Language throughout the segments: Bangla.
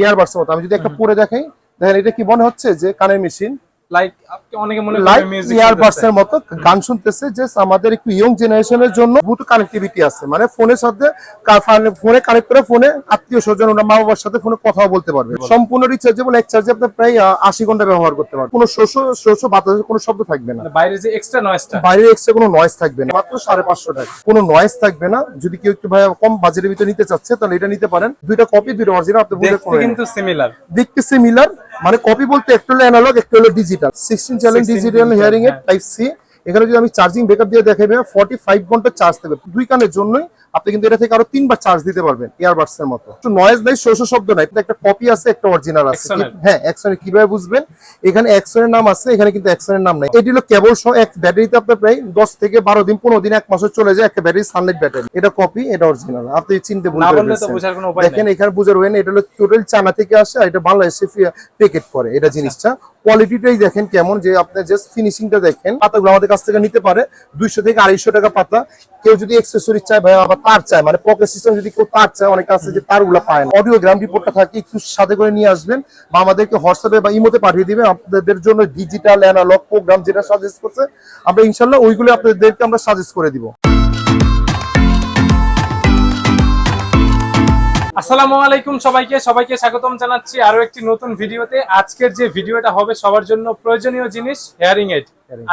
ইয়ারবাডসের মতো। আমি যদি একটা পরে দেখাই, দেখেন এটা কি মনে হচ্ছে যে কানের মেশিন, লাইক অনেকে মনে করে মিউজিক ইয়ারবাডসের মতো গান শুনতেছে। জাস্ট আমাদের একটু ইয়ং জেনারেশনের জন্য ব্লুটুথ কানেক্টিভিটি আছে, মানে ফোনের সাথে ফোনে কানেক্ট করে ফোনে আত্মীয় স্বজন ওনার মা বাবার সাথে ফোনে কথা বলতে পারবে। সম্পূর্ণ রিচার্জেবল, এক চার্জে আপনি প্রায় 80 ঘন্টা ব্যবহার করতে পারবেন। কোনো শোষ বাতাসের কোনো শব্দ থাকবে না, বাইরে যে এক্সট্রা নয়েজটা, বাইরে এক্সট্রা কোনো নয়েজ থাকবে না। মাত্র 550 টাকা, কোনো নয়েজ থাকবে না। যদি কেউ একটু ভাই কম বাজেটের ভিতরে নিতে চাচ্ছে তাহলে এটা নিতে পারেন। দুইটা কপি, দুইটা অরিজিনাল। আপনি দেখতে কিন্তু সিমিলার, দেখতে সিমিলার, মানে কপি বলতে একটা হলো অ্যানালগ, একটা হলো ডিজিটাল। 16 চ্যানেল ডিজিটাল হিয়ারিং এর টাইপ সি। এখানে যদি আমি চার্জিং ব্যাকআপ দিয়ে দেখাই, 45 ঘন্টা চার্জ থাকবে। দুই কানের জন্যই আপনি কিন্তু এটা থেকে আরো 3 বার চার্জ দিতে পারবেন ইয়ারবাডস এর মতো। তো নয়েজ নাই, শব্দ নাই। এটা একটা কপি আছে, একটা অরিজিনাল আছে। হ্যাঁ, এক্সনের কিভাবে বুঝবেন? এখানে এক্সনের নাম আছে, এখানে কিন্তু এক্সনের নাম নাই। এটি হলো কেবল সহ এক ব্যাটারিতে আপনার প্রায় 10 থেকে 12 দিন, 15 দিন, 1 মাসে চলে যায় একটা ব্যাটারি, সানলাইট ব্যাটারি। এটা কপি, এটা অরিজিনাল। আপনি চিনতে ভুল করবেন। দেখেন এখানে বুঝার হয় না, এটা হলো টোটাল চায়না থেকে আসে, আর এটা বাংলাদেশে প্যাকেট করে এটা জিনিসটা। কোয়ালিটিটাই দেখেন কেমন, যে আপনি জাস্ট ফিনিশিংটা দেখেন। পাতাগুলো আমাদের কাছ থেকে নিতে পারে 200 থেকে 250 টাকা পাতা। কেউ যদি অ্যাকসেসরি চায় ভাই, আবার তার চায়, মানে পকেট সিস্টেম যদি কেউ তার চায়, অনেক আছে যে তারগুলো পায় না। অডিওগ্রাম রিপোর্টটা থাকে, একটু সাথে করে নিয়ে আসবেন বা আমাদেরকে হোয়াটসঅ্যাপে বা ইমোতে পাঠিয়ে দিবেন। আপনাদের জন্য ডিজিটাল অ্যানালগ প্রোগ্রাম যেটা সাজেস্ট করছে আমরা ইনশাআল্লাহ ওইগুলো আপনাদেরকে আমরা সাজেস্ট করে দিব। আসসালামু আলাইকুম সবাইকে স্বাগতম জানাচ্ছি আরো একটি নতুন ভিডিওতে। আজকের যে ভিডিওটা হবে সবার জন্য প্রয়োজনীয় জিনিস, হেয়ারিং এইড।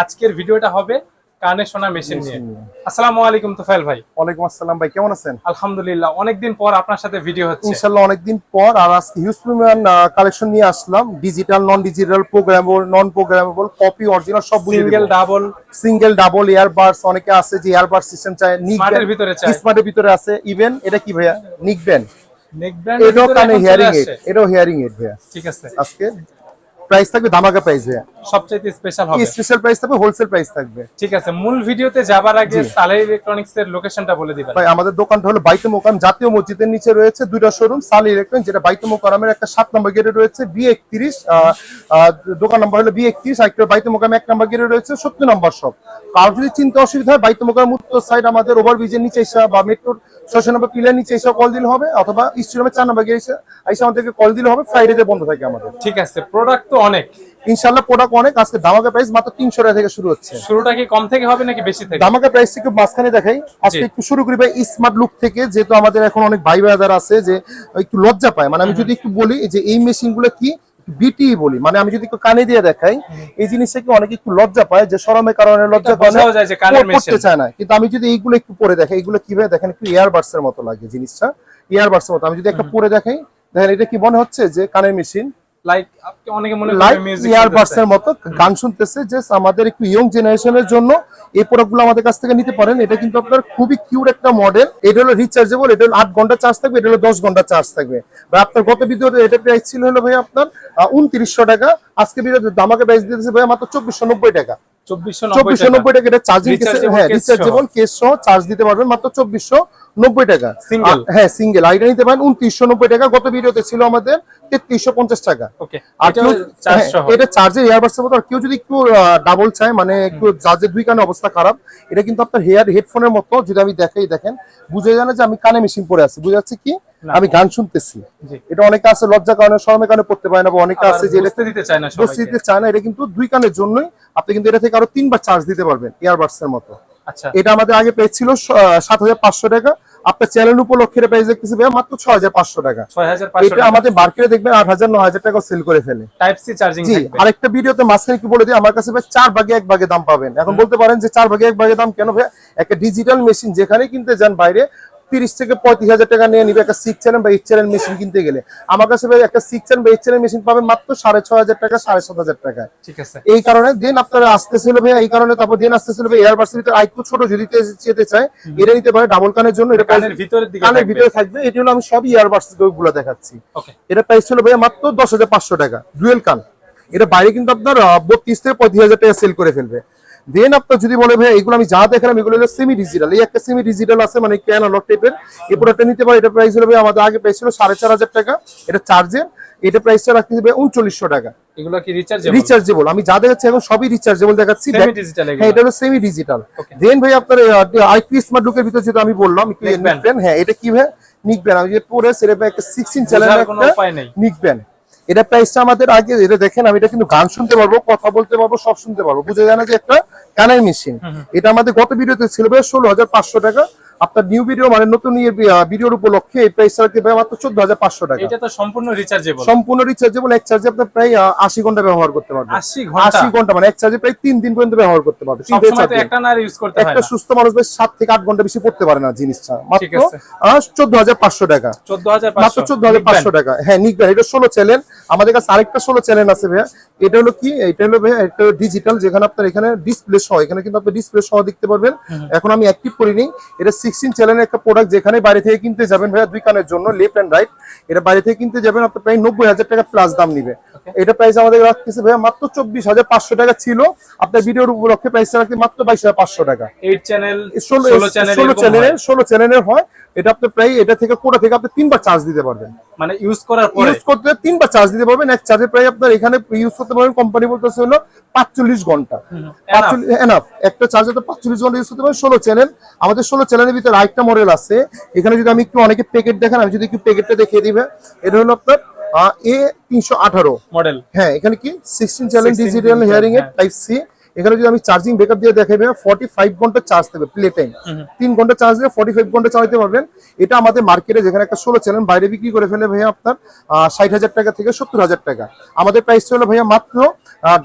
আজকের ভিডিওটা হবে কানে শোনা মেশিন নিয়ে। আসসালামু আলাইকুম তোফায়েল ভাই। ওয়ালাইকুম আসসালাম ভাই, কেমন আছেন? আলহামদুলিল্লাহ, অনেকদিন পর আপনার সাথে ভিডিও হচ্ছে। ইনশাআল্লাহ অনেকদিন পর। আর আজকে হিউজ পরিমাণ কালেকশন নিয়ে আসলাম, ডিজিটাল, নন ডিজিটাল, প্রোগ্রামেবল, নন প্রোগ্রামেবল, কপি, অরিজিনাল সব বুঝিয়ে দেব। সিঙ্গেল ডাবল ইয়ারবাডস, অনেকে আছে যে ইয়ারবাডস সিস্টেম চায়, স্মার্টের ভিতরে চায়, স্মার্টের ভিতরে আছে। ইভেন এটা কি ভাইয়া, নিকবেন, এটাও কানে হিয়ারিং এইড, এটাও হিয়ারিং এইড ভাইয়া। ঠিক আছে, আজকে প্রাইস থাকবে ধামাকা প্রাইস ভাইয়া, সবচেয়ে স্পেশাল হবে, স্পেশাল প্রাইস থাকবে, হোলসেল প্রাইস থাকবে। ঠিক আছে, মূল ভিডিওতে যাবার আগে সালেহ ইলেকট্রনিক্স এর লোকেশনটা বলে দিবেন ভাই। আমাদের দোকানটা হলো বাইতুল মোকাররম জাতীয় মসজিদের নিচে রয়েছে দুইটা শোরুম, সালেহ ইলেকট্রনিক্স, যেটা বাইতুল মোকাররমের একটা 7 নম্বর গেটে রয়েছে, B31 দোকান নাম্বার হলো B31, আর একটা বাইতুল মোকাররম 1 নম্বর গেটে রয়েছে 70 নম্বর শপ। কারো যদি চিন্তা অসুবিধা হয়, বাইতুল মোকাররম উত্তর সাইড আমাদের ওভারব্রিজের নিচে এসে বা মেট্রোর 6 নম্বর পিলার নিচে এসে কল দিলে হবে, অথবা স্টেডিয়ামের 4 নম্বর গেটে এসে আমাদেরকে কল দিলে হবে। ফ্রাইডেতে বন্ধ থাকে আমাদের। ঠিক আছে, প্রোডাক্ট তো অনেক, ইনশাআল্লাহ প্রোডাক্ট অনেক। আজকে ধামাকা প্রাইস মাত্র 300 টাকা থেকে শুরু হচ্ছে। শুরুটা কি কম থেকে হবে নাকি বেশি থেকে? ধামাকা প্রাইস থেকে মাঝখানে দেখাই। আজকে একটু শুরু করি ভাই স্মার্ট লুক থেকে, যেহেতু আমাদের এখন অনেক ভাই ভাইদার আছে যে একটু লজ্জা পায়। মানে আমি যদি একটু বলি যে এই মেশিনগুলো কি বিটি বলি, মানে আমি যদি একটু কানে দিয়ে দেখাই, এই জিনিসটা কি অনেকে একটু লজ্জা পায়, যে শরমের কারণে লজ্জা করতে চায় না। কিন্তু আমি যদি এইগুলো একটু পরে দেখাই, এগুলো কিভাবে দেখেন, একটু ইয়ারবাডস এর মতো লাগে জিনিসটা, ইয়ারবাডস এর মতো। আমি যদি একটা পরে দেখাই, দেখেন এটা কি মনে হচ্ছে যে কানের মেশিন, লাইক অনেকে মনে করে মিউজিক ইয়ারবাডস এর মতো গান শুনতেছে। জাস্ট আমাদের একটু ইয়ং জেনারেশনের জন্য এই প্রোডাক্টগুলো আমাদের কাছ থেকে নিতে পারেন। এটা কিন্তু আপনার খুবই কিউট একটা মডেল। এটা হলো রিচার্জেবল, এটা হলো 8 ঘন্টা চার্জ থাকবে, এটা হলো 10 ঘন্টা চার্জ থাকবে। ভাই আপনার গত ভিডিওতে এটা প্রাইস ছিল হলো ভাই আপনার 2900 টাকা। আজকে ভিডিওতে দামাকে প্রাইস দিতেছে ভাই মাত্র 2490 টাকা। 2490 টাকা। এটা চার্জিং কেস, হ্যাঁ রিচার্জেবল কেস সহ চার্জ দিতে পারবেন মাত্র 2490 টাকা। সিঙ্গেল, হ্যাঁ সিঙ্গেল আইটা নিতে পারেন 2990 টাকা। গত ভিডিওতে ছিল আমাদের 3350 টাকা। ওকে, এটা চার্জের ইয়ারবাডস এর মতো। আর কেউ যদি একটু ডাবল চায়, মানে একটু চার্জের দুই কানে অবস্থা খারাপ, এটা কিন্তু আপনার হেডফোনের মতো। যদি আমি দেখাই, দেখেন বুঝে জানে যে আমি কানে মেশিন পরে আছি, বুঝে যাচ্ছে কি আমি গান শুনতেছি। এটা অনেকে আছে লজ্জা কারণে, শরমের কারণে পড়তে পারে না, বা অনেকে আছে যে বুঝতে দিতে চায় না। এটা কিন্তু দুই কানের জন্যই। আপনি কিন্তু এটা থেকে আরো 3 বার চার্জ দিতে পারবেন ইয়ারবাডস এর মতো। আচ্ছা, এটা আমাদের আগে প্রাইস ছিল 7500 টাকা। আপনার চ্যানেল উপলক্ষে প্রাইস দেখতেছি ভাই মাত্র 6500 টাকা। এটা আমাদের মার্কেটে দেখবেন 8000 9000 টাকা সেল করে ফেলে। টাইপ সি চার্জিং থাকবে। আরেকটা ভিডিওতে মাঝখানে কি বলে দিই, আমার কাছে ভাই 4 ভাগে 1 ভাগে দাম পাবেন। এখন বলতে পারেন যে 4 ভাগে 1 ভাগে দাম কেন ভাই? একটা ডিজিটাল মেশিন যেখানে কিনতে যান বাইরে 30 থেকে 35,000 টাকা নিয়ে নিবে একটা 6 চ্যানেল বা 8 চ্যানেল মেশিন কিনতে গেলে। আমার কাছে ভাই একটা 6 চ্যানেল বা 8 চ্যানেল মেশিন পাবেন মাত্র 6500 টাকা, 7500 টাকা। ঠিক আছে, এই কারণে দিন আপনারা আসতেছিল ভাই, এই কারণে তারপর দিন আসতেছিল ভাই এয়ারবাডস ভিতরে আইকু ছোট যদি যেতে চায় এটা নিতে পারে। ডাবল কানের জন্য এটা কানের ভিতরে থাকবে। এটা হলো আমি সব এয়ারবাডস গুলো দেখাচ্ছি। ওকে, এটা প্রাইস ছিল ভাই মাত্র 10500 টাকা ডুয়েল কান। এটা বাইরে কিন্তু আপনার 32 থেকে 35,000 টাকা সেল করে ফেলবে। দেন আপনার যদি বলে ভাই এগুলো আমি যা দেখালাম এগুলো হলো সেমি ডিজিটাল, এই একটা সেমি ডিজিটাল আছে, মানে অ্যানালগ টাইপের, এই প্রোডাক্টটা নিতে পারে। এটা প্রাইস হলো ভাই আমাদের আগে প্রাইস ছিল 4500 টাকা। এটা চার্জের, এটা প্রাইসটা রাখতে হবে 3900 টাকা। এগুলো কি রিচার্জেবল? আমি যা দেখাচ্ছি এখন সবই রিচার্জেবল দেখাচ্ছি। হ্যাঁ, এটা হলো সেমি ডিজিটাল। দেন ভাই আপনার আইপি স্মার্ট লুকের ভিতরে যেটা আমি বললাম একটু নিকবেন। হ্যাঁ, এটা কি ভাই নিকবেন আমি যে পরে সেটা একটা 16 চ্যানেল বোঝার কোনো একটা উপায় নেই। নিকবেন। এটা প্রাইসটা আমাদের আগে এটা দেখেন, আমি এটা কিন্তু গান শুনতে পারবো, কথা বলতে পারবো, সব শুনতে পারবো, বুঝে যায় না যে একটা কানের মেশিন। এটা আমাদের গত ভিডিওতে ছিল ভাই 16,500 টাকা। আপনার নিউ ভিডিও মানে নতুন ভিডিওর উপলক্ষে এই প্রাইস রাখতে ভাই মাত্র 14,500 টাকা। এটা তো সম্পূর্ণ রিচার্জেবল। সম্পূর্ণ রিচার্জেবল, এক চার্জে আপনি প্রায় 80 ঘন্টা ব্যবহার করতে পারবেন। 80 ঘন্টা মানে এক চার্জে প্রায় 3 দিন পর্যন্ত ব্যবহার করতে পারবেন। সবসময় তো একটা না ইউজ করতে হয় না। একটা সুস্থ মানুষ ভাই 7 থেকে 8 ঘন্টা বেশি পড়তে পারে না জিনিসটা। ঠিক মাত্র আছে। 14,500 টাকা। 14,500 মাত্র 14,500 টাকা। হ্যাঁ নিকবেন, এটা 16 চ্যানেল। আমাদের কাছে আরেকটা 16 চ্যানেল আছে ভাইয়া। এটা হলো কি, এটা হলো ভাইয়া একটা ডিজিটাল, যেখানে আপনার এখানে ডিসপ্লে সহ, এখানে কিন্তু আপনি ডিসপ্লে সহ দেখতে পারবেন। এখন আমি অ্যাক্টিভ করিনি। এটা 16 চ্যানেলের একটা প্রোডাক্ট, যেখানে বাইরে থেকে কিনতে যাবেন ভাইয়া দুই কানের জন্য লেফট এন্ড রাইট, এটা বাইরে থেকে কিনতে যাবেন আপনি প্রায় 90,000 টাকা প্লাস দাম নিবে। এটা প্রাইস আমাদের রাখতেছে ভাইয়া মাত্র 24,500 টাকা ছিল। আপনার ভিডিওর উপলক্ষে প্রাইস রাখতে মাত্র 22,500 টাকা। 8 চ্যানেল 16 চ্যানেলের হয়। এটা আপনি প্রায় এটা থেকে কোটা থেকে আপনি 3 বার চার্জ দিতে পারবেন। মানে ইউজ করার পরে ইউজ করতে 3 বার চার্জ দিতে পারবেন। এক চার্জে প্রায় আপনার এখানে ইউজ করতে পারবেন, কোম্পানি বলতেছে হলো 45 ঘন্টা। 45 এনাফ, একটা চার্জে তো 45 ঘন্টা ইউজ করতে পারবেন। 16 চ্যানেল। আমাদের 16 চ্যানেলের ভিতরে আরেকটা মডেল আছে। এখানে যদি আমি একটু অনেকে প্যাকেট দেখেন, আমি যদি একটু প্যাকেটটা দেখিয়ে দিবে। এটা হলো আপনার A318 মডেল। হ্যাঁ, এখানে কি 16 চ্যানেল 16 ডিজিটাল হিয়ারিং এর টাইপ সি। এখানে যদি আমি চার্জিং ব্যাকআপ দিয়ে দেখাবে 45 ঘন্টা চার্জ দেবে প্লে টাইম। 3 ঘন্টা চার্জ দিয়ে 45 ঘন্টা চালাতে পারবেন। এটা আমাদের মার্কেটে যেখানে একটা 16 চ্যানেল বাইরে বিক্রি করে ফেলে ভাইয়া আপনার 60,000 টাকা থেকে 70,000 টাকা। আমাদের প্রাইস হলো ভাইয়া মাত্র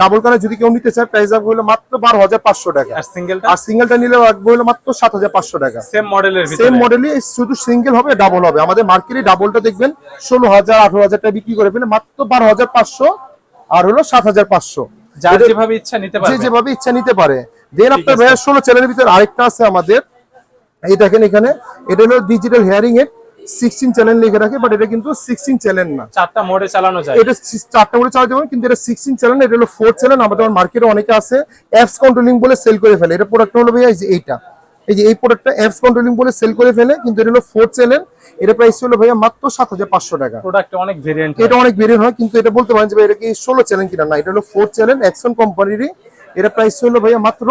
ডাবল কালার যদি কেউ নিতে চায় প্রাইস রাখবো হলো মাত্র 12,500 টাকা। আর সিঙ্গেলটা নিলে রাখবো হলো মাত্র 7,500 টাকা। সেম মডেলের ভিতরে, সেম মডেলই, শুধু সিঙ্গেল হবে, ডাবল হবে। আমাদের মার্কেটে ডাবলটা দেখবেন 16,000 18,000 টাকা বিক্রি করে ফেলে, মাত্র 12,500 আর হলো 7,500। যার যেভাবে ইচ্ছা নিতে পারবে, যে যেভাবে ইচ্ছা নিতে পারে। দেন আপনার ভাইয়া 16 চ্যানেলের ভিতরে আরেকটা আছে আমাদের, এই দেখেন এখানে, এটা হলো ডিজিটাল হিয়ারিং এর 16 চ্যানেল লিখে রাখে, বাট এটা কিন্তু 16 চ্যানেল না। 4টা মোডে চালানো যায়। এটা 4টা মোডে চালাতে পারবেন, কিন্তু এটা 16 চ্যানেল, এটা হলো 4 চ্যানেল। আমাদের মার্কেটে অনেকে আছে অ্যাপস কন্ট্রোলিং বলে সেল করে ফেলে। এটা প্রোডাক্ট হলো ভাইয়া এই যে এইটা, এই যে এই প্রোডাক্টটা অ্যাপস কন্ট্রোলিং বলে সেল করে ফেলে, কিন্তু এটা হলো 4 চ্যানেল। এটা প্রাইস হলো ভাইয়া মাত্র 7,500 টাকা। প্রোডাক্ট অনেক ভেরিয়েন্ট, এটা অনেক ভেরিয়েন্ট হয়, কিন্তু এটা বলতে পারেন যে ভাই এটা কি 16 চ্যানেল কিনা, না এটা হলো 4 চ্যানেল অ্যাকশন কোম্পানিরই। এটা প্রাইস হলো ভাইয়া মাত্র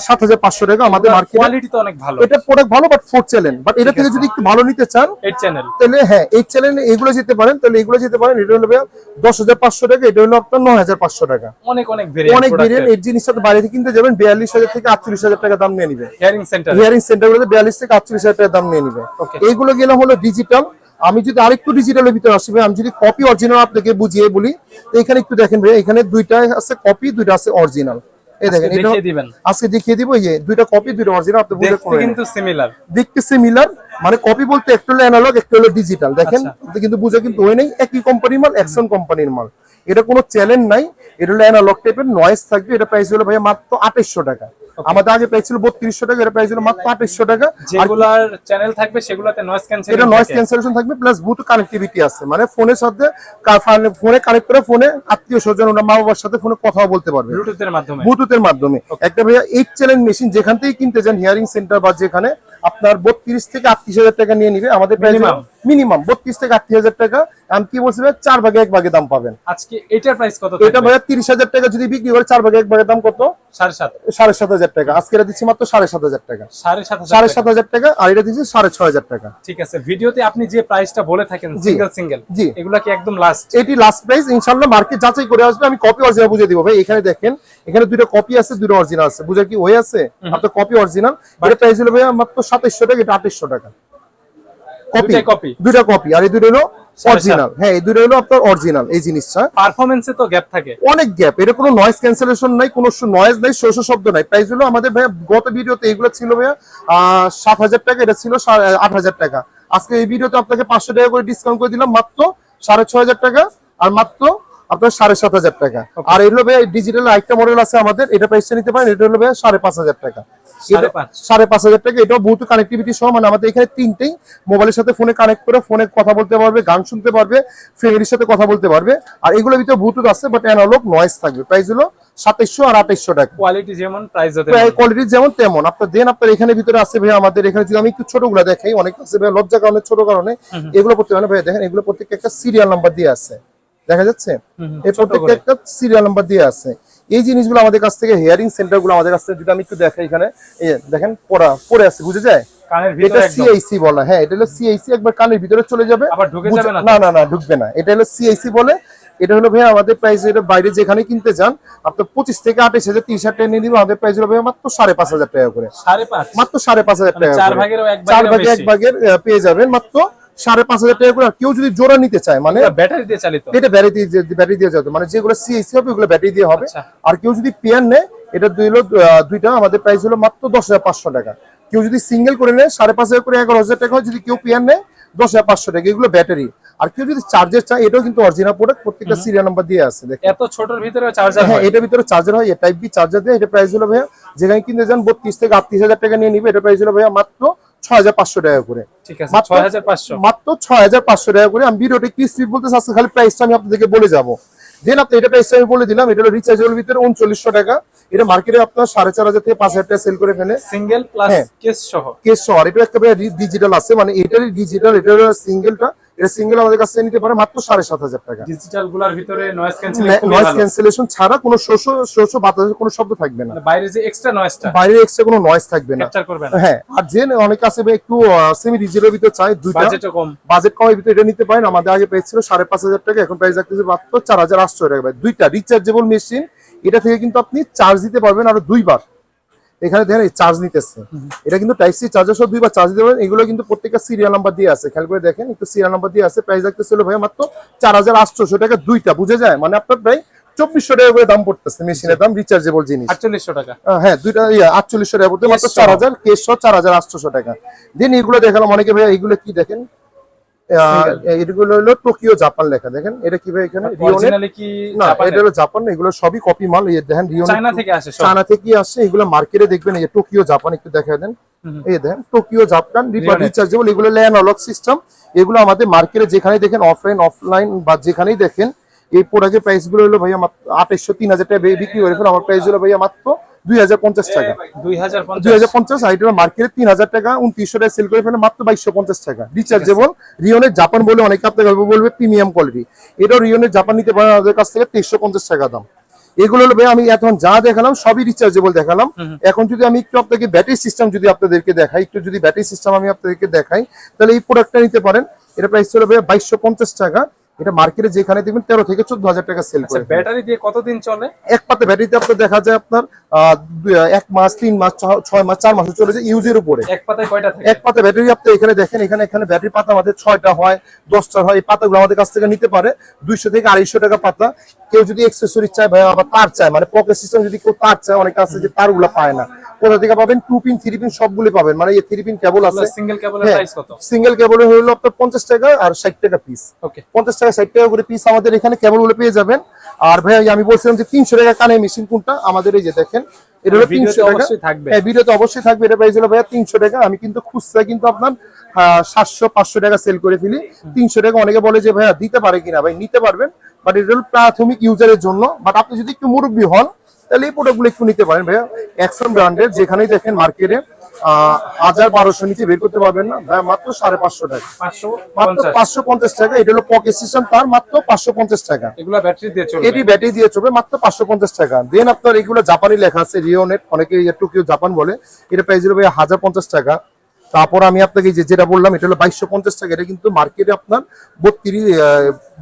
7,500 টাকা। আমাদের মার্কেটে কোয়ালিটি তো অনেক ভালো। এটা প্রোডাক্ট ভালো, বাট 4 চ্যানেল। বাট এটা থেকে যদি একটু ভালো নিতে চান 8 চ্যানেল, তাহলে হ্যাঁ 8 চ্যানেল এগুলো যেতে পারেন, তাহলে এগুলো যেতে পারেন। এটা হলো ভাইয়া 10,500 টাকা। এটা হলো আপনার 9,500 টাকা। অনেক অনেক ভেরিয়েন্ট, অনেক ভেরিয়েন্ট। এই জিনিসটা বাইরে থেকে কিনতে যাবেন 42,000 থেকে 48,000 টাকা দাম নিয়ে নিবে। হিয়ারিং সেন্টার, হিয়ারিং সেন্টারগুলোতে 42 থেকে 48,000 টাকা দাম নিয়ে নিবে। এইগুলো গেলে হলো ডিজিটাল। আমি যদি আরেকটু ডিজিটালের ভিতরে আসি ভাই, আমি যদি কপি অরিজিনাল আপনাকে বুঝিয়ে বলি, তো এখানে একটু দেখেন ভাই, এখানে দুইটা আছে কপি, দুইটা আছে অরিজিনাল। এই দেখেন, এটা আজকে দেখিয়ে দিব। এই যে দুইটা কপি, দুইটা অরিজিনাল। আপনি বুঝে কিন্তু সিমিলার, দেখতে সিমিলার, মানে কপি বলতে একটু হলো অ্যানালগ, একটু হলো ডিজিটাল। দেখেন কিন্তু বুঝে কিন্তু ওই নেই, একই কোম্পানির মাল, অ্যাকশন কোম্পানির মাল। এটা কোনো চ্যানেল নাই, এটা হলো অ্যানালগ টাইপের, নয়েজ থাকবে। এটা প্রাইস হলো ভাইয়া মাত্র 2,800 টাকা। আমাদের আগে প্রাইস ছিল 3,200 টাকা, এটা প্রাইস হলো মাত্র 2,800 টাকা। যেগুলার চ্যানেল থাকবে সেগুলোতে নয়েজ ক্যান্সেলিং, এটা নয়েজ ক্যান্সেলেশন থাকবে, প্লাস ব্লুটুথ কানেক্টিভিটি আছে, মানে ফোনের সাথে ফোনে কানেক্ট করে ফোনে আত্মীয়-স্বজন ওরা মা বাবার সাথে ফোনে কথাও বলতে পারবে ব্লুটুথের মাধ্যমে। একটা ভাইয়া 8 চ্যানেল মেশিন যেখান থেকে কিনতে যান হিয়ারিং সেন্টার বা যেখানে, আপনার 32 থেকে 38,000 টাকা নিয়ে নিবে। আমাদের মিনিমাম 32 থেকে 38,000 টাকা। আমি কি বলছি ভাই, 4 ভাগে 1 ভাগে দাম পাবেন। আজকে এটার প্রাইস কত? এটা ভাইয়া 30,000 টাকা যদি বিক্রি করে, 4 ভাগে 1 ভাগে দাম কত? 7,500 টাকা। আজকে এটা দিচ্ছি মাত্র 7,500 টাকা। 7,500 টাকা। আর এটা দিচ্ছি 6,500 টাকা। ঠিক আছে, ভিডিওতে আপনি যে প্রাইসটা বলে থাকেন সিঙ্গেল, জি এগুলা কি একদম লাস্ট? এটি লাস্ট প্রাইস। ইনশাআল্লাহ মার্কেট যাচাই করে আসবে, আমি কপি অরিজিনাল বুঝিয়ে দিব ভাই। এখানে দেখেন, এখানে দুটো কপি আছে, দুটো অরিজিনাল আছে। বুঝা কি হয়ে আছে? আপনার কপি অরিজিনাল। এটা প্রাইস হলো ভাইয়া মাত্র 2,700 টাকা, এটা 2,800 টাকা। দুটো কপি, আর এই দুটো হলো অরিজিনাল। হ্যাঁ, এই দুটো হলো আপনার অরিজিনাল। এই জিনিসটা পারফরম্যান্সে তো গ্যাপ থাকে, অনেক গ্যাপ। এটা কোনো নয়েজ ক্যান্সেলেশন নাই, কোনো নয়েজ নাই, শোষ শব্দ নাই। প্রাইস হলো আমাদের ভাইয়া গত ভিডিওতে এগুলো ছিল ভাইয়া 7,000 টাকা, এটা ছিল 8,000 টাকা। আজকে এই ভিডিওতে আপনাকে 500 টাকা করে ডিসকাউন্ট করে দিলাম, মাত্র 6,500 টাকা, আর মাত্র আপনার 7,500 টাকা। আর এগুলো ভাইয়া ডিজিটাল আরেকটা মডেল আছে আমাদের, এটা প্রাইসটা নিতে পারেন। এটা হলো ভাইয়া 5,500 টাকা। 5,500 টাকা। এটাও ব্লুটুথ কানেক্টিভিটি সহ, মানে আমাদের এখানে 3টেই মোবাইলের সাথে ফোনে কানেক্ট করে ফোনে কথা বলতে পারবে, গান শুনতে পারবে, ফ্যামিলির সাথে কথা বলতে পারবে। আর এগুলোর ভিতরে ব্লুটুথ আছে, বাট অ্যানালগ নয়েজ থাকবে। প্রাইস হলো 2,700 আর 2,800 টাকা। কোয়ালিটি যেমন প্রাইস হতে কোয়ালিটি যেমন তেমন। আপনার দেন আপনার এখানে ভিতরে আছে ভাই, আমাদের এখানে যদি আমি একটু ছোটগুলো দেখাই, অনেক আছে ভাই লজ্জা কারণে ছোট কারণে এগুলো করতে হয় না ভাই। দেখেন, এগুলো প্রত্যেকটা একটা সিরিয়াল নাম্বার দিয়ে আছে। দেখা যাচ্ছে এই ছোট প্রত্যেকটা করে। একটা সিরিয়াল নাম্বার দিয়ে আছে। এই জিনিসগুলো আমাদের কাছ থেকে হেয়ারিং সেন্টার গুলো আমাদের কাছ থেকে যদি আমি একটু দেখাই, এখানে এই যে দেখেন পড়ে আছে, বুঝে যায় কানের এটা ভিতরে একদম সিআইসি বলা। হ্যাঁ, এটা হলো সিআইসি, একবার কানের ভিতরে চলে যাবে, আবার ঢুকে যাবে না তো? না না না ঢুকবে না, এটা হলো সিআইসি বলে। এটা হলো ভাই আমাদের প্রাইস, এটা বাইরে যেখানে কিনতে যান আপনার 25 থেকে 28,000 টি-শার্ট নিয়ে নিবে, আমাদের প্রাইস হলো ভাই মাত্র 5,500 টাকা করে, 5.5 মাত্র 5,500 টাকা চার করে। ভাগেরও এক 4 ভাগেরও ভাগে এক বেশি। ভাগের পেয়ে যাবেন মাত্র 5,500 টাকা করে। আর কেউ যদি জোড়া নিতে চায় মানে ব্যাটারি দিয়ে চালিত। এটা ব্যাটারি দিয়ে যাবে, মানে যেগুলো সিএসি হবে ওগুলো ব্যাটারি দিয়ে হবে। আচ্ছা। আর কেউ যদি পেয়ার নেয়, এটা দুইটা আমাদের প্রাইস হলো মাত্র 10,500 টাকা। কেউ যদি সিঙ্গেল করে নেয় 5,500 করে 11,000 টাকা হয়, যদি কেউ পেয়ার নেয় 10,500 টাকা। এগুলো ব্যাটারি। আর কেউ যদি চার্জার চায়, এটাও কিন্তু অরিজিনাল প্রোডাক্ট, প্রত্যেকটা সিরিয়াল নাম্বার দিয়ে আছে দেখেন। এত ছোটর ভিতরে চার্জার হ্যাঁ, হয়? এটার ভিতরে চার্জার হয়, টাইপ বি চার্জার দেয়। এটা প্রাইস হলো ভাইয়া যেখানে কিনতে যান 32 থেকে 38,000 টাকা নিয়ে নিবে, এটা প্রাইস হলো ভাইয়া মাত্র 6,500 টাকা করে। ঠিক আছে, মাত্র 6,500। মাত্র 6,500 টাকা করে। আমি ভিডিওটা কি স্পিড বলতে চাচ্ছি, খালি প্রাইসটা আমি আপনাদেরকে বলে যাবো। দেন আপনি এটা প্রাইসটা আমি বলে দিলাম। এটা হলো রিচার্জেবল ভিতরে 3900 টাকা। এটা মার্কেটে আপনার 4,500 থেকে 5,000 টাকা সেল করে ফেলে, সিঙ্গেল প্লাস হ্যাঁ। কেস সহ। কেস সহ। আর এটা একটা ডিজিটাল আছে, মানে এটারই ডিজিটাল, এটা হলো সিঙ্গেলটা। এটা সিঙ্গেল আমাদের কাছে নিতে পারে মাত্র 7,500 টাকা। ডিজিটাল গুলার ভিতরে নয়েজ ক্যান্সেলিং খুবই নয়েজ ভালো। ক্যান্সেলেশন ছাড়া কোনো শোষ বাতাসের কোনো শব্দ থাকবে না, মানে বাইরে যে এক্সট্রা নয়েজটা বাইরে এক্সট্রা কোনো নয়েজ থাকবে না। ক্যাপচার করবে না। হ্যাঁ, আর যে অনেকে আছে ভাই একটু সেমি ডিজিটাল ভিতরে চাই, দুইটা বাজেটও কম। বাজেট কমের ভিতরে এটা নিতে পারেন। আমাদের আগে প্রাইস ছিল 5,500 টাকা, এখন প্রাইস রাখতেছে মাত্র 4,800 টাকা ভাই। দুইটা রিচার্জেবল মেশিন, এটা থেকে কিন্তু আপনি চার্জ দিতে পারবেন আরো 2বার। এখানে দেখেন এই চার্জ নিতেছে, এটা কিন্তু টাইপ সি চার্জার সহ 2বার চার্জ দিতে পারবেন। এগুলো কিন্তু প্রত্যেকটা সিরিয়াল নাম্বার দিয়ে আছে, খেয়াল করে দেখেন একটু সিরিয়াল নাম্বার দিয়ে আছে। প্রাইস রাখতেছিল ভাই মাত্র 4,800 টাকা দুইটা, বুঝে যায় মানে আপনার প্রায় 2,400 টাকা করে দাম পড়তেছে মেশিনের দাম, রিচার্জেবল জিনিস। 4800 টাকা। হ্যাঁ, দুইটা 4,800 টাকা পড়তে, মাত্র কেস সহ। 4,000 কেস সহ 4,800 টাকা। দেন এগুলো দেখালাম অনেকে ভাই, এগুলো কি দেখেন, এগুলো হলো টোকিও জাপান লেখা, দেখেন এটা কি ভাই এখানে রিওনেট, অরিজিনালি কি না জাপানের? এটা হলো জাপান না, এগুলো সবই কপি মাল। এই দেখেন রিওনেট চায়না থেকে আসে সব। চায়না থেকে আসে, এগুলো মার্কেটে দেখবেন এই যে টোকিও জাপান, একটু দেখা দেন। এই দেখেন টোকিও জাপান রিচার্জেবল, এগুলো অ্যানালগ সিস্টেম। এগুলো আমাদের মার্কেটে যেখানেই দেখেন, অফলাইন বা যেখানেই দেখেন, এই প্রোডাক্টের প্রাইস গুলো হলো ভাইয়া মাত্র 2,800 3,000 টাকা বিক্রি করে ফেলে। আমার প্রাইস হলো ভাইয়া মাত্র 2,050 টাকা। 2050। আর এটা মার্কেটে 3,000 টাকা 2,900 টাকা সেল করে ফেলে, মাত্র 2,250 টাকা। রিচার্জেবল রিওনের জাপান বলে অনেকে আপনাকে বলবে প্রিমিয়াম কোয়ালিটি, এটাও রিওনের জাপান নিতে পারেন আমাদের কাছ থেকে 2,350 টাকা দাম। এগুলো হলো ভাই আমি এখন যা দেখালাম সবই রিচার্জেবল দেখালাম। এখন যদি আমি একটু আপনাকে ব্যাটারি সিস্টেম যদি আপনাদেরকে দেখাই, একটু যদি ব্যাটারি সিস্টেম আমি আপনাদেরকে দেখাই, তাহলে এই প্রোডাক্টটা নিতে পারেন। এটা প্রাইস হলো ভাই 2,250 টাকা। এটা মার্কেটে যেখানে দেখবেন 13 থেকে 14,000 টাকা সেল করে। ব্যাটারি দিয়ে কতদিন চলে? এক পাতে ব্যাটারিতে আপনার দেখা যায় আপনার 1 মাস 3 মাস 6 মাস 4 মাসে চলে যায় ইউজের উপরে। এক পাতায় কয়টা থাকে? এক পাতে ব্যাটারি আপনি এখানে দেখেন, এখানে ব্যাটারি পাতা আমাদের 6টা হয় 10টা হয়। এই পাতাগুলো আমাদের কাছ থেকে নিতে পারে 200 থেকে 250 টাকা পাতা। কেউ যদি অ্যাকসেসরি চায় ভাই, আবার তার চায়, মানে পকেট সিস্টেম যদি কেউ তার চায়, অনেক আছে যে তারগুলো পায় না, কোথা থেকে পাবেন? 2 পিন 3 পিন সবগুলো পাবেন, মানে এই 3 পিন কেবল আছে। সিঙ্গেল কেবলের প্রাইস কত? সিঙ্গেল কেবল হলো আপনার 50 টাকা আর 60 টাকা পিস। ওকে, 50 টাকা 60 টাকা করে পিস আমাদের এখানে কেবলগুলো পেয়ে যাবেন। আর ভাই আমি বলছিলাম যে 300 টাকা কানে মেশিন কোনটা, আমাদের এই যে দেখেন এটা হলো 300 টাকা। অবশ্যই থাকবে। হ্যাঁ, ভিডিওতে অবশ্যই থাকবে। এটা প্রাইস হলো ভাইয়া 300 টাকা। আমি কিন্তু খুচরা কিন্তু আপনার 700-500 টাকা সেল করে ফেলি। 300 টাকা অনেকে বলে যে ভাইয়া দিতে পারে কিনা, ভাই নিতে পারবেন, বাট এটা হলো প্রাথমিক ইউজারের জন্য। বাট আপনি যদি একটু মুরব্বী হন তাহলে এই প্রোডাক্টগুলো একটু নিতে পারেন ভাইয়া। অ্যাকশন ব্র্যান্ডের যেখানেই দেখেন মার্কেটে 1,000-1,200 নিচে বের করতে পারবেন না ভাইয়া, মাত্র 550 টাকা, মাত্র 550 টাকা। এটা হলো পকেট সিস্টেম, তার মাত্র 550 টাকা। এগুলা ব্যাটারি দিয়ে চলবে? এটি ব্যাটারি দিয়ে চলবে, মাত্র 550 টাকা। দেন আপনার এগুলো জাপানি লেখা আছে রিওনেট, অনেকে টোকিও জাপান বলে। এটা প্রাইস হলো 1,050 টাকা। তারপর আমি আপনাকে যেটা বললাম এটা হলো 2,250 টাকা। এটা কিন্তু মার্কেটে আপনার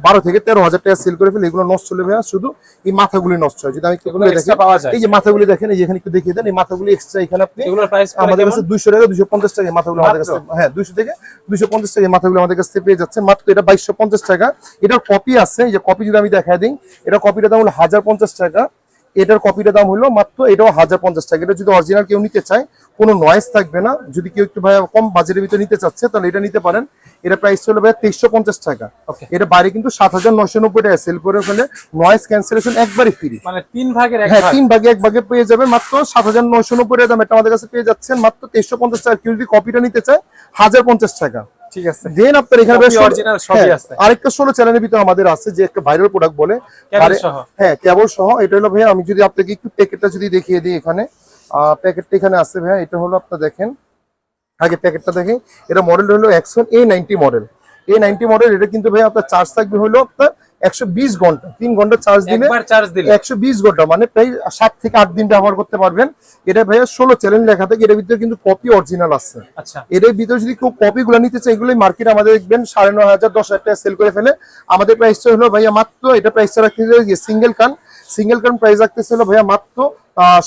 12 থেকে 13,000 টাকা সেল করে ফেলে। এগুলো নষ্ট হলে ভাইয়া শুধু এই মাথাগুলি নষ্ট হয়। যদি আমি একটু খুলে দেখেন, এই যে মাথাগুলি দেখেন, এই যে এখানে একটু দেখিয়ে দেন, এই মাথাগুলি এক্সট্রা এখানে আপনি আমাদের কাছে 200 টাকা 250 টাকা মাথাগুলো আমাদের কাছে, হ্যাঁ 200 থেকে 250 টাকা মাথাগুলো আমাদের কাছে পেয়ে যাচ্ছে মাত্র। এটা 2,250 টাকা। এটার কপি আছে, এই যে কপি যদি আমি দেখাই দিই, এটা কপিটার দাম হলো 1,050 টাকা। এটার কপিটার দাম হলো মাত্র, এটাও 1,050 টাকা। এটা যদি অরিজিনাল কেউ নিতে চায়, কোনো নয়েজ থাকবে না। যদি কেউ একটু ভাই কম বাজেটের ভিতরে নিতে চাচ্ছে তাহলে এটা নিতে পারেন। এটা প্রাইস হলো ভাই 2,350 টাকা। এটা বাইরে কিন্তু 7,990 টাকা সেল করে ফেলে। নয়েজ ক্যান্সেলেশন একবারই ফ্রি, মানে 3 ভাগের 1 হ্যাঁ ভাগ। 3 ভাগে 1 ভাগে পেয়ে যাবেন মাত্র 7,990 টাকা দাম। এটা আমাদের কাছে পেয়ে যাচ্ছেন মাত্র 2,350 টাকা। কেউ যদি কপিটা নিতে চায় 1,050 টাকা। ঠিক আছে। দেন আপনার এখানে অরিজিনাল সবই আছে। আরেকটা 16 চ্যানেলের ভিতরে আমাদের আছে যে একটা ভাইরাল প্রোডাক্ট বলে কেবল সহ। হ্যাঁ, কেবল সহ। এটা হলো ভাইয়া আমি যদি আপনাকে একটু প্যাকেটটা যদি দেখিয়ে দিই, এখানে প্যাকেটটা এখানে আছে ভাইয়া। এটা হলো আপনার দেখেন, আগে প্যাকেটটা দেখেন। এটা মডেল হলো Axon A90 model. A90 model. এটা কিন্তু ভাই আপনার চার্জ থাকবে হলো আপনার 120 ঘন্টা 3 ঘন্টা চার্জ দিলে একবার চার্জ দিলে 120 ঘন্টা মানে প্রায় 7 থেকে 8 দিন ব্যবহার করতে পারবেন। এটা ভাইয়া 16 চ্যালেঞ্জ লেখা থাকে, এটার ভিতরে কিন্তু কপি অরিজিনাল আছে। আচ্ছা, এর ভিতরে যদি কেউ কপি গুলো নিতে চায়, এগুলোই মার্কেট আমাদের দেখবেন 9,500 10,000 টাকা সেল করে ফেলে। আমাদের প্রাইসটা হলো ভাইয়া মাত্র, এটা প্রাইসটা রাখতেছে সিঙ্গেল কান প্রাইস রাখতেছে হলো ভাইয়া মাত্র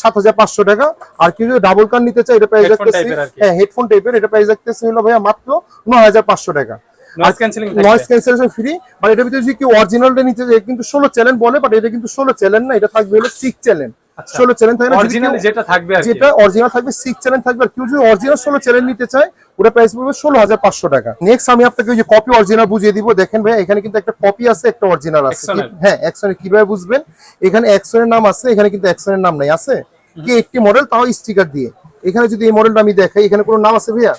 7,500 টাকা। আর কেউ যদি ডাবল কান নিতে চায়, এটা প্রাইস রাখতেছে, হ্যাঁ হেডফোন টাইপের, এটা প্রাইস রাখতেছে হলো ভাইয়া মাত্র 9,500 টাকা। Noise cancelling noise cancellation free. But এটার ভিতরে যদি কেউ অরিজিনালটা নিতে চায়, কিন্তু 16 চ্যানেল বলে, বাট এটা কিন্তু 16 চ্যানেল না, এটা থাকবে হলো 6 চ্যানেল। 16 চ্যানেল থাকে না, অরিজিনাল যেটা থাকবে আর কি, যেটা অরিজিনাল থাকবে 6 চ্যানেল থাকবে। আর কেউ যদি অরিজিনাল 16 চ্যানেল নিতে চায়, ওটা প্রাইস পড়বে 16,500 টাকা। নেক্সট আমি আপনাকে ওই যে কপি অরিজিনাল বুঝিয়ে দিব। দেখেন ভাই, এখানে কিন্তু একটা কপি আছে, একটা অরিজিনাল আছে। হ্যাঁ, এক্সনের কিভাবে বুঝবেন, এখানে এক্সনের নাম আছে, এখানে কিন্তু এক্সনের নাম নাই, আছে কি একটি মডেল, তাও স্টিকার দিয়ে। এখানে যদি এই মডেলটা আমি দেখাই, এখানে কোনো নাম আছে ভাইয়া,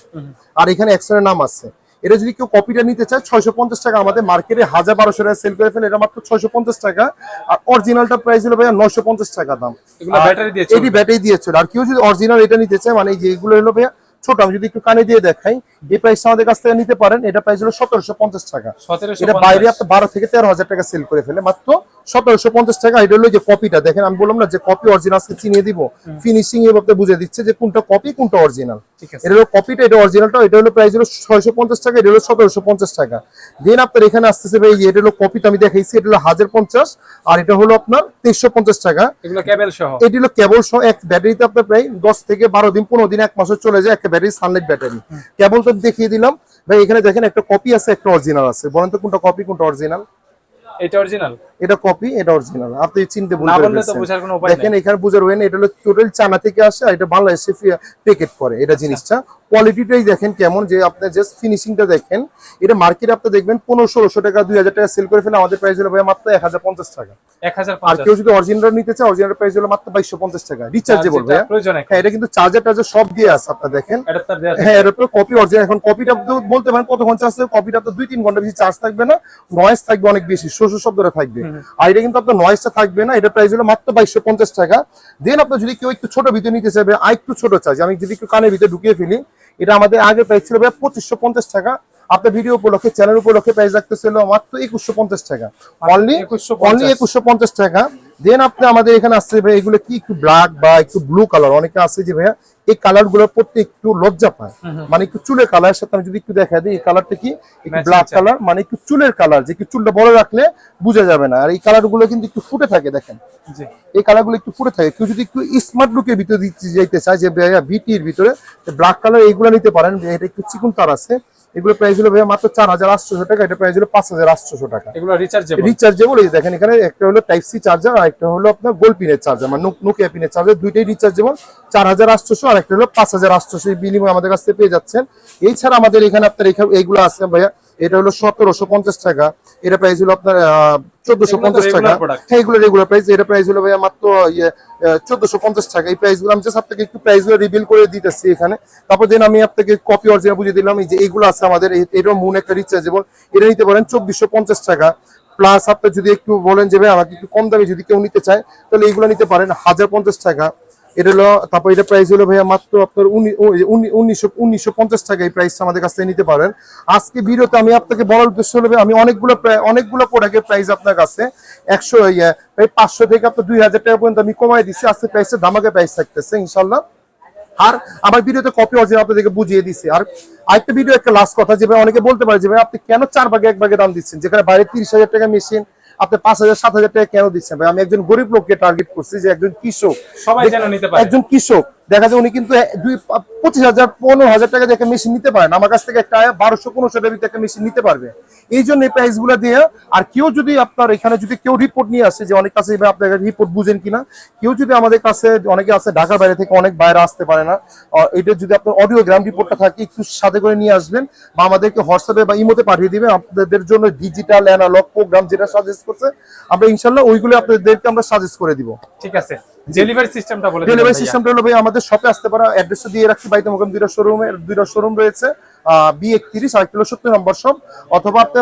আর এখানে এক্সনের নাম আছে। এটা যদি কেউ কপিটা নিতে চায় 650 টাকা, আমাদের মার্কেটে 1,000-1,200 টাকা সেল করে ফেলে, এটা মাত্র 650 টাকা। আর অরিজিনালটা প্রাইস হলো ভাইয়া 950 টাকা দাম। এগুলো ব্যাটারি দিয়েছে, এটি ব্যাটারি দিয়েছিল। আর কেউ যদি অরিজিনাল এটা নিতে চায়, মানে যে এগুলো হলো ভাইয়া ছোট, আমি যদি একটু কানে দিয়ে দেখাই, এই প্রাইসটা আমাদের কাছ থেকে নিতে পারেন। এটা প্রাইস হলো 1,750 টাকা। এটা বাইরে আপনি 12 থেকে 13,000 টাকা সেল করে ফেলে, মাত্র 1,750 টাকা। এটা হলো যে কপিটা, দেখেন আমি বললাম না যে কপি অরিজিনাল চিনিয়ে দিব, ফিনিশিং এর ব্যাপারে বুঝে দিচ্ছে যে কোনটা কপি কোনটা অরিজিনাল। এটা হলো কপিটা, এটা অরিজিনালটা। এটা হলো প্রাইস হলো 650 টাকা, এটা হলো 1,750 টাকা। দেন আপনার এখানে আসতেছে ভাই, এটা হলো কপিটা আমি দেখাইছি, এটা হলো 1,050, আর এটা হলো আপনার 350 টাকা। এগুলো কেবল সহ, এটা হলো কেবল সহ। এক ব্যাটারিতে আপনার প্রায় 10 থেকে 12 দিন 15 দিন 1 মাসে চলে যায়, একটা ব্যাটারি, সানলাইট ব্যাটারি। কেবল তো দেখিয়ে দিলাম ভাই। এখানে দেখেন একটা কপি আছে, একটা অরিজিনাল আছে। বলেন তো কোনটা কপি কোনটা অরিজিনাল? এটা অরিজিনাল, এটা কপি, এটা অরিজিনাল। আপনি চিনতে ভুল না করে বললে তো ফেলছেন। বোঝার কোনো উপায় নেই। দেখেন এখানে বুঝার হয় না, এটা হলো টোটাল চায়না থেকে আসে, আর এটা বাংলাদেশে প্যাকেট করে। এটা জিনিসটা কোয়ালিটিটাই দেখেন কেমন, যে আপনি জাস্ট ফিনিশিংটা দেখেন। এটা মার্কেটে আপনি দেখবেন 1500-1600 টাকা 2,000 টাকা সেল করে ফেলে, আমাদের প্রাইস হলো ভাই মাত্র 1,050 টাকা। 1050। আর কেউ যদি অরিজিনাল নিতে চায়, অরিজিনাল প্রাইস হলো মাত্র 2,250 টাকা। রিচার্জেবল ভাইয়া। হ্যাঁ, এটা কিন্তু চার্জার টার্জার সব দিয়ে আছে, আপনারা দেখেন। হ্যাঁ, এটা তো কপি অরিজিনাল। এখন কপিটা বলতে পারেন কতক্ষণ চার্জ থাকবে, কপিটা তো 2-3 ঘন্টা বেশি চার্জ থাকবে না, নয়েজ থাকবে অনেক বেশি, শব্দটা থাকবে। আর এটা কিন্তু আপনার নয়েজটা থাকবে না। এটা প্রাইস হলো মাত্র 2,250 টাকা। দেন আপনার যদি কেউ একটু ছোট ভিতরে নিতে চাইবে, আর একটু ছোট চার্জ, আমি যদি একটু কানের ভিতরে ঢুকিয়ে ফেলি, এটা আমাদের আগে প্রাইস ছিল 2,550 টাকা। আপনার ভিডিও উপলক্ষে, চ্যানেল উপলক্ষে প্রাইস রাখতেছিল মাত্র 2,150 টাকা। অনলি 2,150 টাকা। দেন আপনি আমাদের এখানে আসছে ভাই, এগুলো কি একটু ব্ল্যাক বা একটু ব্লু কালার, অনেকে আছে যে ভাইয়া এই কালার গুলো পড়তে একটু লজ্জা পায়, মানে একটু চুলের কালার সাথে আমি যদি একটু দেখা দিই, এই কালারটা কি একটু ব্ল্যাক কালার, মানে একটু চুলের কালার, যে কি চুলটা বড় রাখলে বোঝা যাবে না। আর এই কালার গুলো কিন্তু একটু ফুটে থাকে, দেখেন এই কালার গুলো একটু ফুটে থাকে। কেউ যদি একটু স্মার্ট লুকের ভিতরে যাইতে চায়, যে ভিটির ভিতরে ব্ল্যাক কালার, এইগুলো নিতে পারেন। এটা একটু চিকন তার আছে, এগুলো প্রাইস হলো ভাইয়া মাত্র 4,800 টাকা। এটা প্রাইস হলো 5,800 টাকা। এগুলো রিচার্জেবল। এই দেখেন এখানে একটা হলো টাইপ সি চার্জার, আর একটা হলো আপনার গোল্ড পিনের চার্জার, মানে নোকিয়া পিনের চার্জার, দুইটাই রিচার্জেবল। 4,800 আর একটা হলো 5,800, এই বিনিময়ে আমাদের কাছ থেকে পেয়ে যাচ্ছেন। এছাড়া আমাদের এখানে আপনার এইগুলো আছে ভাইয়া, এটা হলো 1,750 টাকা। এটা প্রাইস হলো আপনার 1,450 টাকা। হ্যাঁ, এগুলো রেগুলার প্রাইস। এটা প্রাইস হলো ভাইয়া মাত্র 1,450 টাকা। এই প্রাইস গুলো আমি জাস্ট আপনাকে একটু প্রাইস গুলো রিভিল করে দিতেছি এখানে। তারপর দেন আমি আপনাকে কপি অরিজিনাল বুঝিয়ে দিলাম। এই যে এইগুলো আছে আমাদের, এটাও মুন একটা রিচার্জেবল, এটা নিতে পারেন 2,450 টাকা। প্লাস আপনি যদি একটু বলেন যে ভাই আমাকে একটু কম দামে যদি কেউ নিতে চায়, তাহলে এইগুলো নিতে পারেন 1,050 টাকা। এটা হলো, তারপর এটা প্রাইস হলো ভাইয়া মাত্র আপনার 1,950 টাকা। এই প্রাইসটা আমাদের কাছ থেকে নিতে পারেন। আজকে ভিডিওতে আমি আপনাকে বলার উদ্দেশ্য হলো আমি অনেকগুলো প্রোডাক্টের প্রাইস আপনার কাছে 500 থেকে আপনার 2,000 টাকা পর্যন্ত আমি কমাই দিচ্ছি। আজকে প্রাইসটা ধামাকা প্রাইস থাকতেছে ইনশাল্লাহ। আর আমার ভিডিওতে কপি অরিজিনাল আপনাদেরকে বুঝিয়ে দিচ্ছি। আর আরেকটা ভিডিও, একটা লাস্ট কথা, যে ভাই অনেকে বলতে পারে যে ভাই আপনি কেন 4 ভাগে 1 ভাগে দাম দিচ্ছেন, যেখানে বাইরে 30,000 টাকা মেশিন আপনি 5,000-7,000 টাকা কেন দিচ্ছেন? ভাই আমি একজন গরিব লোককে টার্গেট করছি, যে একজন কৃষক, সবাই যেন নিতে পারে। একজন কৃষক দেখা যায় উনি কিন্তু 25,000-15,000 টাকা দিয়ে একটা মেশিন নিতে পারেন, আমার কাছ থেকে একটা 1,200-1,500 টাকা একটা মেশিন নিতে পারবে। এই জন্য এই প্রাইস গুলো দিয়ে। আর কেউ যদি আপনার এখানে যদি কেউ রিপোর্ট নিয়ে আসে, যে অনেক কাছে আপনার রিপোর্ট বুঝেন কিনা, কেউ যদি আমাদের কাছে, অনেকে আছে ঢাকার বাইরে থেকে, অনেক বাইরে আসতে পারে না, এটা যদি আপনার অডিওগ্রাম রিপোর্টটা থাকে একটু সাথে করে নিয়ে আসবেন, বা আমাদেরকে হোয়াটসঅ্যাপে বা ইমোতে পাঠিয়ে দিবেন। আপনাদের জন্য ডিজিটাল অ্যানালগ প্রোগ্রাম যেটা সাজেস্ট করছে, আমরা ইনশাল্লাহ ওইগুলো আপনাদেরকে আমরা সাজেস্ট করে দিব। ঠিক আছে, ডেলিভারি সিস্টেমটা বলে দিন। ডেলিভারি সিস্টেমটা হলো ভাই, আমাদের শপে আসতে পারা, অ্যাড্রেসটা দিয়ে রাখছি, বাইতে মোকাম দুইটা শোরুম রয়েছে, B31 আর 70 নম্বর শপ। অথবা আপনি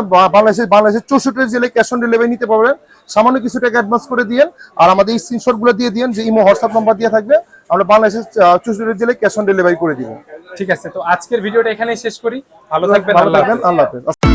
বাংলাদেশের 64 জেলায় ক্যাশ অন ডেলিভারি নিতে পারবেন। সামান্য কিছু টাকা অ্যাডভান্স করে দিয়েন, আর আমাদের এই স্ক্রিনশট গুলো দিয়ে দিয়েন, যে ইমো হোয়াটসঅ্যাপ নাম্বার দিয়ে থাকবে, আমরা বাংলাদেশের 64 জেলায় ক্যাশ অন ডেলিভারি করে দিব। ঠিক আছে, তো আজকের ভিডিওটা এখানেই শেষ করি। ভালো থাকবেন, আল্লাহ হাফেজ।